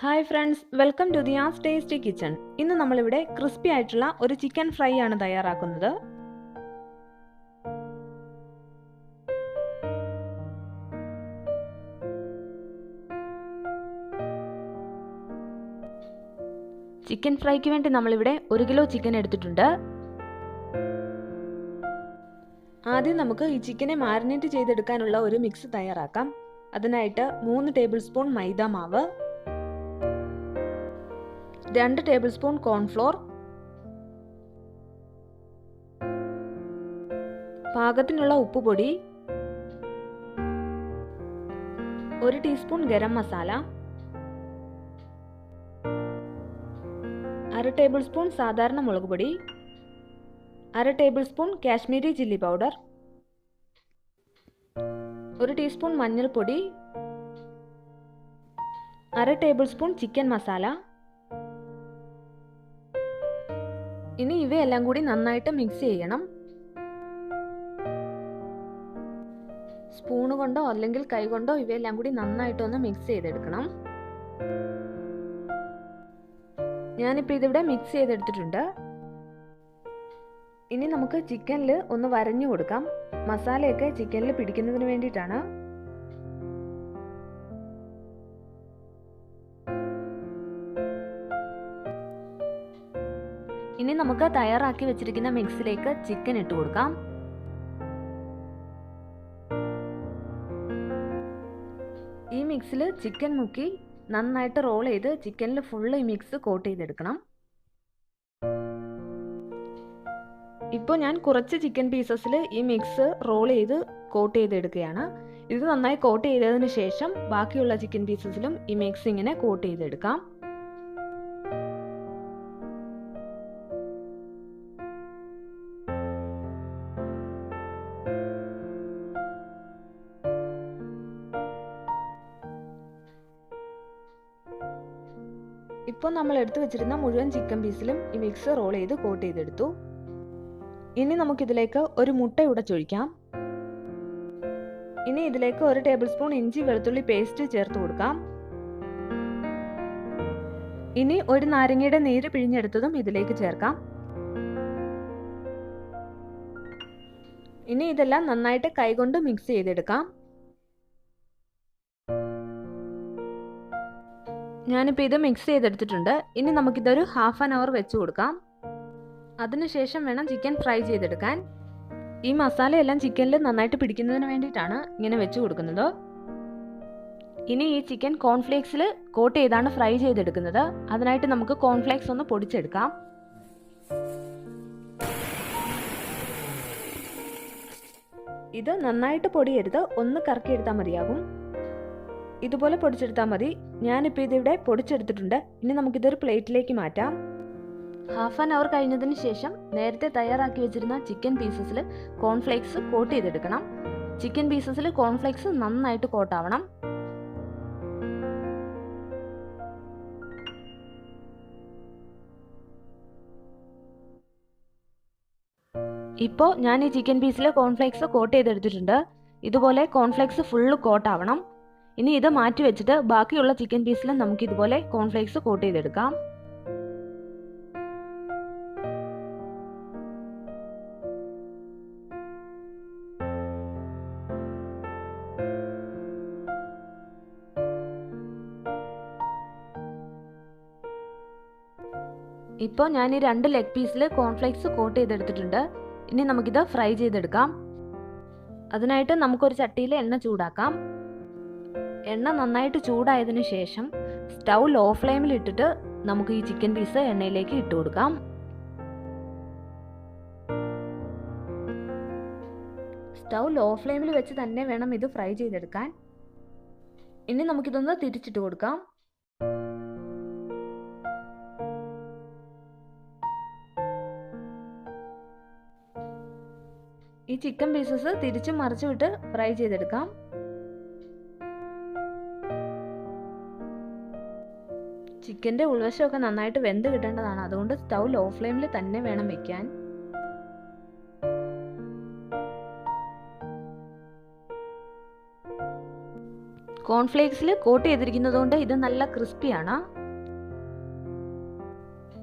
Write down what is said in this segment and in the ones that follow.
Hi friends, welcome to Diya's tasty kitchen. ഇന്ന് നമ്മളിവിടെ crispy ആയിട്ടുള്ള ഒരു ചിക്കൻ ഫ്രൈ ആണ് തയ്യാറാക്കുന്നത്. ചിക്കൻ ഫ്രൈക്ക് വേണ്ടി നമ്മളിവിടെ 1 കിലോ ചിക്കൻ എടുത്തിട്ടുണ്ട്. ആദ്യം നമുക്ക് ഈ ചിക്കനെ മാരിനേറ്റ് ചെയ്തെടുക്കാനുള്ള ഒരു മിക്സ് തയ്യാറാക്കാം. അതിനായിട്ട് 3 ടേബിൾ സ്പൂൺ മൈദ മാവ്, 2 ടേബിൾ സ്പൂൺ കോൺഫ്ലോർ, പാകത്തിനുള്ള ഉപ്പുപൊടി, 1 teaspoon garam masala, 1/2 table spoon സാധാരണ മുളക് പൊടി, 1/2 table spoon Kashmiri chilli powder, 1 teaspoon മഞ്ഞൾപ്പൊടി, 1/2 ടേബിൾ സ്പൂൺ ചിക്കൻ മസാല. ഇനി ഇവയെല്ലാം കൂടി നന്നായിട്ട് മിക്സ് ചെയ്യണം. സ്പൂൺ കൊണ്ടോ അല്ലെങ്കിൽ കൈ കൊണ്ടോ ഇവയെല്ലാം കൂടി നന്നായിട്ടൊന്ന് മിക്സ് ചെയ്തെടുക്കണം. ഞാനിപ്പോൾ ഇതിവിടെ മിക്സ് ചെയ്തെടുത്തിട്ടുണ്ട്. ഇനി നമുക്ക് ചിക്കനിൽ ഒന്ന് വരഞ്ഞു കൊടുക്കാം. മസാലയൊക്കെ ചിക്കനിൽ പിടിക്കുന്നതിന് വേണ്ടിയിട്ടാണ്. ഇനി നമുക്ക് തയ്യാറാക്കി വെച്ചിരിക്കുന്ന മിക്സിലേക്ക് ചിക്കൻ ഇട്ട് കൊടുക്കാം. ഈ മിക്സിൽ ചിക്കൻ മുക്കി നന്നായിട്ട് റോൾ ചെയ്ത് ചിക്കനിൽ ഫുള്ള് ഈ മിക്സ് കോട്ട് ചെയ്തെടുക്കണം. ഇപ്പോൾ ഞാൻ കുറച്ച് ചിക്കൻ പീസസിൽ ഈ മിക്സ് റോൾ ചെയ്ത് കോട്ട് ചെയ്തെടുക്കുകയാണ്. ഇത് നന്നായി കോട്ട് ചെയ്തതിന് ശേഷം ബാക്കിയുള്ള ചിക്കൻ പീസസിലും ഈ മിക്സ് ഇങ്ങനെ കോട്ട് ചെയ്തെടുക്കാം. ഇപ്പോൾ നമ്മൾ എടുത്തു വെച്ചിരുന്ന മുഴുവൻ ചിക്കൻ പീസിലും ഈ മിക്സ് റോൾ ചെയ്ത് കോട്ട് ചെയ്തെടുത്തു. ഇനി നമുക്കിതിലേക്ക് ഒരു മുട്ട ഉടച്ചൊഴിക്കാം. ഇനി ഇതിലേക്ക് 1 ടേബിൾ സ്പൂൺ ഇഞ്ചി വെളുത്തുള്ളി പേസ്റ്റ് ചേർത്ത് കൊടുക്കാം. ഇനി ഒരു നാരങ്ങയുടെ നീര് പിഴിഞ്ഞെടുത്തതും ഇതിലേക്ക് ചേർക്കാം. ഇനി ഇതെല്ലാം നന്നായിട്ട് കൈകൊണ്ട് മിക്സ് ചെയ്തെടുക്കാം. ഞാനിപ്പോൾ ഇത് മിക്സ് ചെയ്തെടുത്തിട്ടുണ്ട്. ഇനി നമുക്കിതൊരു 1/2 hour വെച്ച് കൊടുക്കാം. അതിനുശേഷം വേണം ചിക്കൻ ഫ്രൈ ചെയ്തെടുക്കാൻ. ഈ മസാലയെല്ലാം ചിക്കനിൽ നന്നായിട്ട് പിടിക്കുന്നതിന് വേണ്ടിയിട്ടാണ് ഇങ്ങനെ വെച്ച് കൊടുക്കുന്നത്. ഇനി ഈ ചിക്കൻ കോൺഫ്ലേക്സിൽ കോട്ട് ചെയ്താണ് ഫ്രൈ ചെയ്തെടുക്കുന്നത്. അതിനായിട്ട് നമുക്ക് കോൺഫ്ലേക്സ് ഒന്ന് പൊടിച്ചെടുക്കാം. ഇത് നന്നായിട്ട് പൊടിയരുത്, ഒന്ന് കറക്കിയെടുത്താൽ മതിയാകും. ഇതുപോലെ പൊടിച്ചെടുത്താൽ മതി. ഞാനിപ്പോൾ ഇതിവിടെ പൊടിച്ചെടുത്തിട്ടുണ്ട്. ഇനി നമുക്കിതൊരു പ്ലേറ്റിലേക്ക് മാറ്റാം. 1/2 hour കഴിഞ്ഞതിന് ശേഷം നേരത്തെ തയ്യാറാക്കി വെച്ചിരുന്ന ചിക്കൻ പീസസിൽ കോൺഫ്ലേക്സ് കോട്ട് ചെയ്തെടുക്കണം. ചിക്കൻ പീസസിൽ കോൺഫ്ലേക്സ് നന്നായിട്ട് കോട്ടാവണം. ഇപ്പോൾ ഞാൻ ഈ ചിക്കൻ പീസിൽ കോൺഫ്ലേക്സ് കോട്ട് ചെയ്തെടുത്തിട്ടുണ്ട്. ഇതുപോലെ കോൺഫ്ലേക്സ് ഫുള്ള് കോട്ടാവണം. ഇനി ഇത് മാറ്റി വെച്ചിട്ട് ബാക്കിയുള്ള ചിക്കൻ പീസിൽ നമുക്ക് ഇതുപോലെ കോൺഫ്ലേക്സ് കോട്ട് ചെയ്തെടുക്കാം. ഇപ്പോൾ ഞാൻ ഈ 2 ലെഗ് പീസിൽ കോൺഫ്ലേക്സ് കോട്ട് ചെയ്തെടുത്തിട്ടുണ്ട്. ഇനി നമുക്കിത് ഫ്രൈ ചെയ്തെടുക്കാം. അതിനായിട്ട് നമുക്കൊരു ചട്ടിയിൽ എണ്ണ ചൂടാക്കാം. എണ്ണ നന്നായിട്ട് ചൂടായതിനു ശേഷം സ്റ്റൗ ലോ ഫ്ലെയിമിൽ ഇട്ടിട്ട് നമുക്ക് ഈ ചിക്കൻ പീസ് എണ്ണയിലേക്ക് ഇട്ട് കൊടുക്കാം. സ്റ്റൗ ലോ ഫ്ലെയിമിൽ വെച്ച് തന്നെ വേണം ഇത് ഫ്രൈ ചെയ്തെടുക്കാൻ. ഇനി നമുക്കിതൊന്ന് തിരിച്ചിട്ട് കൊടുക്കാം. ഈ ചിക്കൻ പീസസ് തിരിച്ചും മറിച്ചും ഇട്ട് ഫ്രൈ ചെയ്തെടുക്കാം. ചിക്കൻ്റെ ഉൾവശമൊക്കെ നന്നായിട്ട് വെന്ത് കിട്ടേണ്ടതാണ്. അതുകൊണ്ട് സ്റ്റൗ ലോ ഫ്ലെയിമിൽ തന്നെ വേണം വെക്കാൻ. കോൺഫ്ലേക്സിൽ കോട്ട് ചെയ്തിരിക്കുന്നതുകൊണ്ട് ഇത് നല്ല ക്രിസ്പിയാണ്.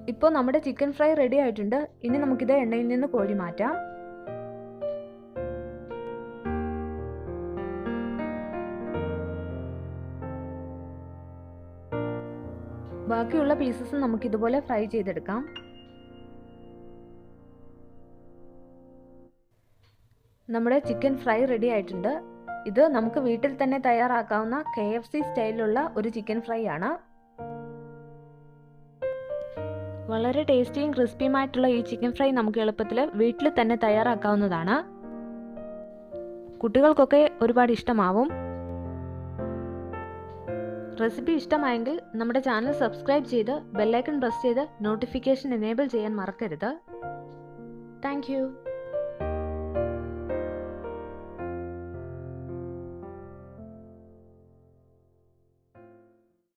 ഇപ്പോൾ നമ്മുടെ ചിക്കൻ ഫ്രൈ റെഡി ആയിട്ടുണ്ട്. ഇനി നമുക്കിത് എണ്ണയിൽ നിന്ന് കോരി മാറ്റാം. ബാക്കിയുള്ള പീസസ് നമുക്ക് ഇതുപോലെ ഫ്രൈ ചെയ്തെടുക്കാം. നമ്മുടെ ചിക്കൻ ഫ്രൈ റെഡി ആയിട്ടുണ്ട്. ഇത് നമുക്ക് വീട്ടിൽ തന്നെ തയ്യാറാക്കാവുന്ന KFC സ്റ്റൈലിലുള്ള ഒരു ചിക്കൻ ഫ്രൈ ആണ്. വളരെ ടേസ്റ്റിയും ക്രിസ്പിയുമായിട്ടുള്ള ഈ ചിക്കൻ ഫ്രൈ നമുക്ക് എളുപ്പത്തിൽ വീട്ടിൽ തന്നെ തയ്യാറാക്കാവുന്നതാണ്. കുട്ടികൾക്കൊക്കെ ഒരുപാട് ഇഷ്ടമാവും. റെസിപ്പി ഇഷ്ടമായെങ്കിൽ നമ്മുടെ ചാനൽ സബ്സ്ക്രൈബ് ചെയ്ത് ബെല്ലൈക്കൺ പ്രസ് ചെയ്ത് നോട്ടിഫിക്കേഷൻ എനേബിൾ ചെയ്യാൻ മറക്കരുത്. Thank you.